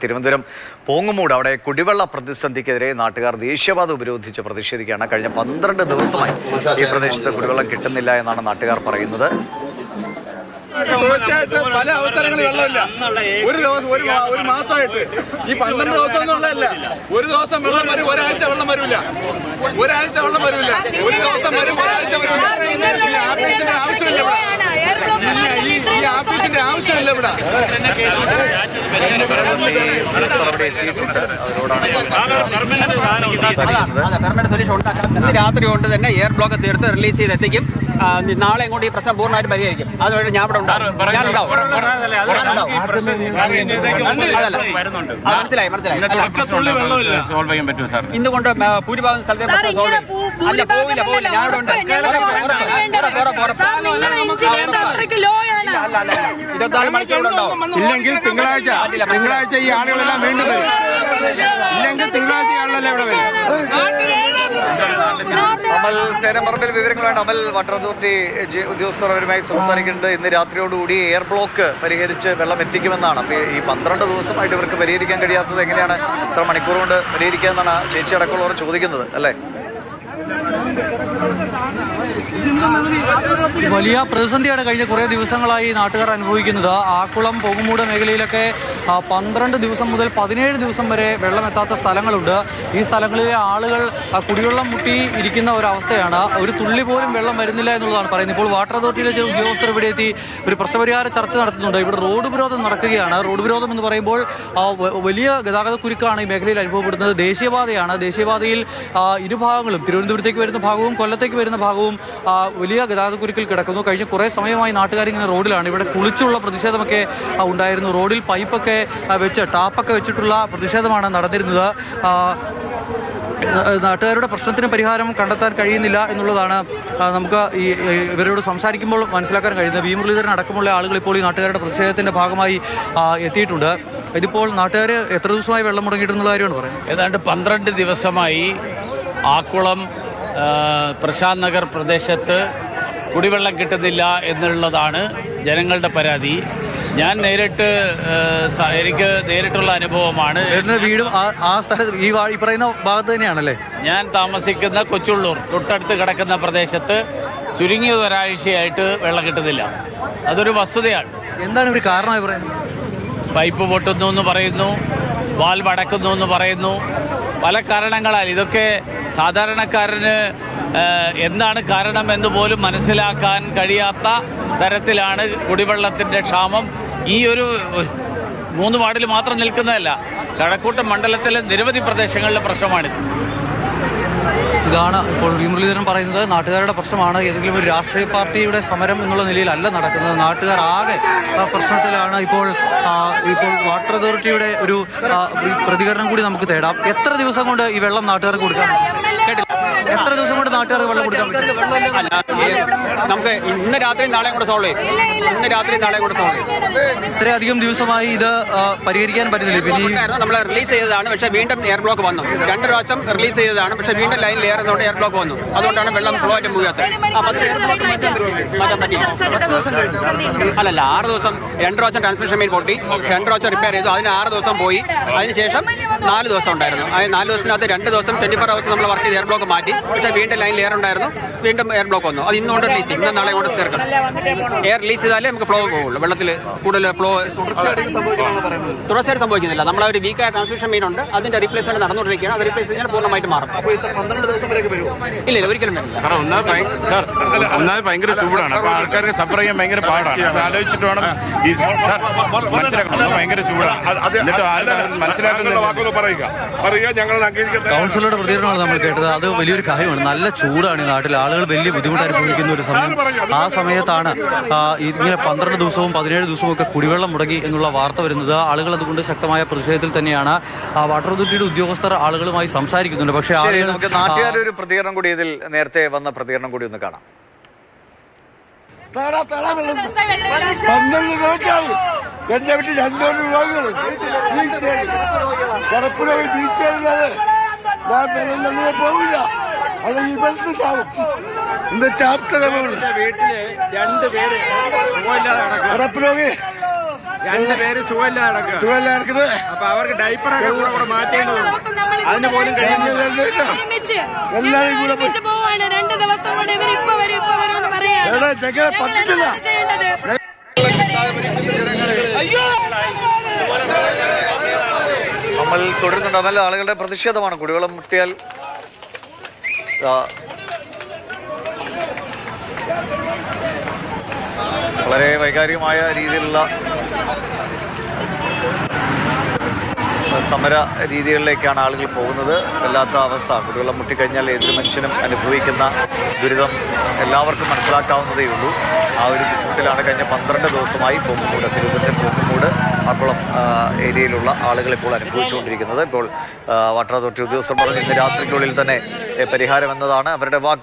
തിരുവനന്തപുരം പോങ്ങുമൂട് അവിടെ കുടിവെള്ള പ്രതിസന്ധിക്കെതിരെ നാട്ടുകാർ ദേശീയപാത ഉപരോധിച്ച് പ്രതിഷേധിക്കുകയാണ്. കഴിഞ്ഞ 12 ദിവസമായി ഈ പ്രദേശത്ത് കുടിവെള്ളം കിട്ടുന്നില്ല എന്നാണ് നാട്ടുകാർ പറയുന്നത്. തുടർച്ചയായിട്ട് പല അവസരങ്ങളിൽ വെള്ളമില്ല. ഒരു മാസമായിട്ട് ഈ 12 ദിവസം എന്നുള്ളതല്ല, ഒരു ദിവസം വെള്ളം വരും, ഒരാഴ്ച വെള്ളം വരില്ല, ഒരാഴ്ച വെള്ളം വരില്ല, ഒരു ദിവസം വരും, ഒരാഴ്ച വരില്ല. ഈ ആഫീസിന്റെ ആവശ്യമില്ല ഇവിടെ, ഈ ആഫീസിന്റെ ആവശ്യമില്ല ഇവിടെ. പെർമനന്റ് സൊല്യൂഷൻ ഉണ്ടാക്കാം. ഇന്ന് രാത്രി കൊണ്ട് തന്നെ എയർ ബ്ലോക്ക് തീർത്ത് റിലീസ് ചെയ്തെത്തിക്കും. നാളെ കൊണ്ട് ഈ പ്രശ്നം പൂർണ്ണമായിട്ട് പരിഹരിക്കും. അതുകൊണ്ട് ഞാൻ ഇവിടെ ഉണ്ടാവും. ഇന്നുകൊണ്ട് ഭൂരിഭാഗം സ്ഥലത്തെ പോവില്ല. ഞാൻ ഇവിടെ ഉണ്ട്. 24 മണിക്കൂർ ഉണ്ടാവും. ഇല്ലെങ്കിൽ തിങ്കളാഴ്ച ഈ ആളുകളെല്ലാം വീണ്ടും വരും. ഇല്ലെങ്കിൽ തിങ്കളാഴ്ച ആളുകളെല്ലാം ഇവിടെ വരും. അമൽ തേരമ്പറമ്പിൽ വിവരങ്ങൾ വേണ്ട. അമൽ, വാട്ടർ അതോറിറ്റി ഉദ്യോഗസ്ഥർ അവരുമായി സംസാരിക്കുന്നുണ്ട്. ഇന്ന് രാത്രിയോടുകൂടി എയർ ബ്ലോക്ക് പരിഹരിച്ച് വെള്ളം എത്തിക്കുമെന്നാണ്. അപ്പോൾ ഈ 12 ദിവസമായിട്ട് ഇവർക്ക് പരിഹരിക്കാൻ കഴിയാത്തത് എങ്ങനെയാണ് ഇത്ര മണിക്കൂർ കൊണ്ട് പരിഹരിക്കുക എന്നാണ് ചേച്ചി അടക്കമുള്ളവർ ചോദിക്കുന്നത്, അല്ലേ? വലിയ പ്രതിസന്ധിയാണ് കഴിഞ്ഞ കുറേ ദിവസങ്ങളായി നാട്ടുകാർ അനുഭവിക്കുന്നത്. ആക്കുളം പോങ്ങുമൂട് മേഖലയിലൊക്കെ 12 ദിവസം മുതൽ 17 ദിവസം വരെ വെള്ളം എത്താത്ത സ്ഥലങ്ങളുണ്ട്. ഈ സ്ഥലങ്ങളിലെ ആളുകൾ കുടിവെള്ളം മുട്ടി ഇരിക്കുന്ന ഒരവസ്ഥയാണ്. ഒരു തുള്ളി പോലും വെള്ളം വരുന്നില്ല എന്നുള്ളതാണ് പറയുന്നത്. ഇപ്പോൾ വാട്ടർ അതോറിറ്റിയിലെ ചില ഉദ്യോഗസ്ഥർ ഇവിടെ എത്തി ഒരു പ്രശ്നപരിഹാര ചർച്ച നടത്തുന്നുണ്ട്. ഇവിടെ റോഡ് വിരോധം നടക്കുകയാണ്. റോഡ് വിരോധം എന്ന് പറയുമ്പോൾ വലിയ ഗതാഗത കുരുക്കാണ് ഈ മേഖലയിൽ അനുഭവപ്പെടുന്നത്. ദേശീയപാതയാണ്. ദേശീയപാതയിൽ ഇരുഭാഗങ്ങളും, തിരുവനന്തപുരത്തേക്ക് വരുന്ന ഭാഗവും കൊല്ലത്തേക്ക് വരുന്ന ഭാഗവും വലിയ ഗതാഗതക്കുരുക്കിൽ കിടക്കുന്നു. കഴിഞ്ഞ കുറേ സമയമായി നാട്ടുകാരിങ്ങനെ റോഡിലാണ്. ഇവിടെ കുളിച്ചുള്ള പ്രതിഷേധമൊക്കെ ഉണ്ടായിരുന്നു. റോഡിൽ പൈപ്പൊക്കെ വെച്ച്, ടാപ്പൊക്കെ വെച്ചിട്ടുള്ള പ്രതിഷേധമാണ് നടന്നിരുന്നത്. നാട്ടുകാരുടെ പ്രശ്നത്തിന് പരിഹാരം കണ്ടെത്താൻ കഴിയുന്നില്ല എന്നുള്ളതാണ് നമുക്ക് ഇവരോട് സംസാരിക്കുമ്പോൾ മനസ്സിലാക്കാൻ കഴിയുന്നത്. വി മുരളീധരൻ അടക്കമുള്ള ആളുകൾ ഇപ്പോൾ ഈ നാട്ടുകാരുടെ പ്രതിഷേധത്തിൻ്റെ ഭാഗമായി എത്തിയിട്ടുണ്ട്. ഇതിപ്പോൾ നാട്ടുകാർ എത്ര ദിവസമായി വെള്ളം മുടങ്ങിയിട്ടുള്ള കാര്യമാണ് പറയുന്നത്. ഏതാണ്ട് 12 ദിവസമായി ആക്കുളം പ്രശാന്ത് നഗർ പ്രദേശത്ത് കുടിവെള്ളം കിട്ടുന്നില്ല എന്നുള്ളതാണ് ജനങ്ങളുടെ പരാതി. ഞാൻ എനിക്ക് നേരിട്ടുള്ള അനുഭവമാണ്. വീടും ആ സ്ഥലത്ത് ഈ പറയുന്ന ഭാഗത്ത് തന്നെയാണല്ലേ? ഞാൻ താമസിക്കുന്ന കൊച്ചുള്ളൂർ തൊട്ടടുത്ത് കിടക്കുന്ന പ്രദേശത്ത് ചുരുങ്ങിയത് ഒരാഴ്ചയായിട്ട് വെള്ളം കിട്ടുന്നില്ല. അതൊരു വസ്തുതയാണ്. എന്താണ് ഒരു കാരണമായി പറയുന്നത്? പൈപ്പ് പൊട്ടുന്നു എന്ന് പറയുന്നു, വാൽവ് അടക്കുന്നു എന്ന് പറയുന്നു. പല കാരണങ്ങളാൽ ഇതൊക്കെ സാധാരണക്കാരന് എന്താണ് കാരണമെന്ന് പോലും മനസ്സിലാക്കാൻ കഴിയാത്ത തരത്തിലാണ് കുടിവെള്ളത്തിൻ്റെ ക്ഷാമം. ഈ ഒരു 3 വാർഡിൽ മാത്രം നിൽക്കുന്നതല്ല, കഴക്കൂട്ടം മണ്ഡലത്തിലെ നിരവധി പ്രദേശങ്ങളിലെ പ്രശ്നമാണിത്. ഇതാണ് ഇപ്പോൾ വി മുരളീധരൻ പറയുന്നത്. നാട്ടുകാരുടെ പ്രശ്നമാണ്. ഏതെങ്കിലും ഒരു രാഷ്ട്രീയ പാർട്ടിയുടെ സമരം എന്നുള്ള നിലയിലല്ല നടക്കുന്നത്. നാട്ടുകാർ ആകെ പ്രശ്നത്തിലാണ്. ഇപ്പോൾ വാട്ടർ അതോറിറ്റിയുടെ ഒരു പ്രതികരണം കൂടി നമുക്ക് തേടാം. എത്ര ദിവസം കൊണ്ട് ഈ വെള്ളം നാട്ടുകാർക്ക് കൊടുക്കാം? എത്ര ദിവസം കൊണ്ട് നാട്ടുകാർക്ക് വെള്ളം കൊടുക്കാം? നമുക്ക് ഇന്ന് രാത്രി നാളെ കൂടെ സോൾവ് ചെയ്യും. ഇത്രയധികം ദിവസമായി ഇത് പരിഹരിക്കാൻ പറ്റുന്നില്ല. പിന്നെ നമ്മൾ റിലീസ് ചെയ്തതാണ്, പക്ഷേ വീണ്ടും എയർ ബ്ലോക്ക് വന്നു. 2 പ്രാവശ്യം റിലീസ് ചെയ്തതാണ്, പക്ഷേ വീണ്ടും ലൈൻ ലെയർ എന്നുകൊണ്ട് എയർ ബ്ലോക്ക് വന്നു. അതുകൊണ്ടാണ് വെള്ളം സ്ലോ ആയിട്ട് പോകാത്തത്. അല്ലല്ല, 6 ദിവസം 2 പ്രാവശ്യം ട്രാൻസ്മിഷൻ മെയിൻ പൊട്ടി, 2 പ്രാവശ്യം റിപ്പയർ ചെയ്തു. അതിന് 6 ദിവസം പോയി. അതിനുശേഷം 4 ദിവസം ഉണ്ടായിരുന്നു. അതിന് 4 ദിവസത്തിനകത്ത് 2 ദിവസം 24 hours നമ്മൾ വർക്ക് ചെയ്ത് എയർ ബ്ലോക്ക് മാറ്റി. പക്ഷേ വീണ്ടും ലൈൻ ലെയർ ഉണ്ടായിരുന്നു, വീണ്ടും എയർ ബ്ലോക്ക് വന്നു. അത് ഇന്നുകൊണ്ട് റിലീസ് ചെയ്യും. ഇന്ന് നാളെ കൊണ്ട് തീർക്കണം. എയർ റിലീസ് ചെയ്താലേ നമുക്ക് ഫ്ലോ പോകുള്ളൂ. വെള്ളത്തിൽ കൂടുതൽ ഫ്ലോ തുടർച്ചയായിട്ട് സംഭവിക്കുന്നില്ല. നമ്മളെ ഒരു വീക്കായ ട്രാൻസ്മിഷൻ മെയിൻ ഉണ്ട്, അതിന്റെ റീപ്ലേസ്മെന്റ് നടന്നുകൊണ്ടിരിക്കുകയാണ്. അത് റീപ്ലേസ് ചെയ്താൽ പൂർണ്ണമായിട്ട് മാറും. ഇല്ല, ഒരിക്കലും വരില്ല. ഒന്നാമത് ഭയങ്കര ചൂടാണ്. അപ്പൊ ആൾക്കാർക്ക് സഫർ ചെയ്യാൻ ഭയങ്കര പാടാണ്. ആലോചിച്ചിട്ട് വേണം മനസ്സിലാക്കണം. ഭയങ്കര ചൂടാണ്. എന്നിട്ട് മനസ്സിലാക്കുന്ന കൗൺസിലറുടെ പ്രതികരണമാണ് നമ്മൾ കേട്ടത്. അത് വലിയൊരു കാര്യമാണ്. നല്ല ചൂടാണ് ഈ നാട്ടിൽ. ആളുകൾ വലിയ ബുദ്ധിമുട്ട് അനുഭവിക്കുന്ന ഒരു സമയം. ആ സമയത്താണ് ഇങ്ങനെ 12 ദിവസവും 17 ദിവസവും ഒക്കെ കുടിവെള്ളം മുടങ്ങി എന്നുള്ള വാർത്ത വരുന്നത്. ആളുകൾ അതുകൊണ്ട് ശക്തമായ പ്രതിഷേധത്തിൽ തന്നെയാണ്. വാട്ടർ അതോറിറ്റിയുടെ ഉദ്യോഗസ്ഥർ ആളുകളുമായി സംസാരിക്കുന്നുണ്ട്. പക്ഷേ നമുക്ക് നാട്ടുകാരുടെ ഒരു പ്രതികരണം കൂടി, ഇതിൽ നേരത്തെ വന്ന പ്രതികരണം കൂടി ഒന്ന് കാണാം. 12 ദിവസമായി എന്റെ വീട്ടിൽ 200 രോഗികൾ കിടപ്പിടയിൽ തിരിച്ചറിയുന്നത്. ഞാൻ വെള്ളം പോകില്ല, അല്ലെങ്കിൽ ഈ വെള്ളത്തിൽ ചാവും. ഇന്നത്തെ വീട്ടില് 2 പേര് കിടപ്പ് രോഗി രണ്ടുപേര് സുഖമില്ല നടക്കുക. സുഖമല്ല നടക്കുന്നത്. അപ്പൊ അവർക്ക് ഡൈപ്പറൊക്കെ കൂടെ മാറ്റേണ്ടത്. അതിന് പോലും എല്ലാവരും കൂടെ പോവാണ്. 2 ദിവസം കൊണ്ട് ഇവർ ഇപ്പൊ വരും എന്ന് പറയാണ്. പറ്റില്ല. അമൽ തുടരുന്നുണ്ട്. അമൽ, ആളുകളുടെ പ്രതിഷേധമാണ്. കുടിവെള്ളം മുട്ടിയാൽ വളരെ വൈകാരികമായ രീതിയിലുള്ള സമര രീതികളിലേക്കാണ് ആളുകൾ പോകുന്നത്. വല്ലാത്ത അവസ്ഥ. കുടിവെള്ളം മുട്ടിക്കഴിഞ്ഞാൽ ഏതൊരു മനുഷ്യനും അനുഭവിക്കുന്ന ദുരിതം എല്ലാവർക്കും മനസ്സിലാക്കാവുന്നതേ ഉള്ളൂ. ആ ഒരു ബുദ്ധിമുട്ടിലാണ് കഴിഞ്ഞ 12 ദിവസമായി പൊങ്ങുമൂട്, തിരുവനന്തപുരം പൊങ്ങുമൂട് ആക്കുളം ഏരിയയിലുള്ള ആളുകൾ ഇപ്പോൾ അനുഭവിച്ചുകൊണ്ടിരിക്കുന്നത്. ഇപ്പോൾ വാട്ടർ അതോറിറ്റി ഉദ്യോഗസ്ഥർ പറഞ്ഞു ഇന്ന് രാത്രിക്കുള്ളിൽ തന്നെ പരിഹാരം എന്നതാണ് അവരുടെ വാക്ക്.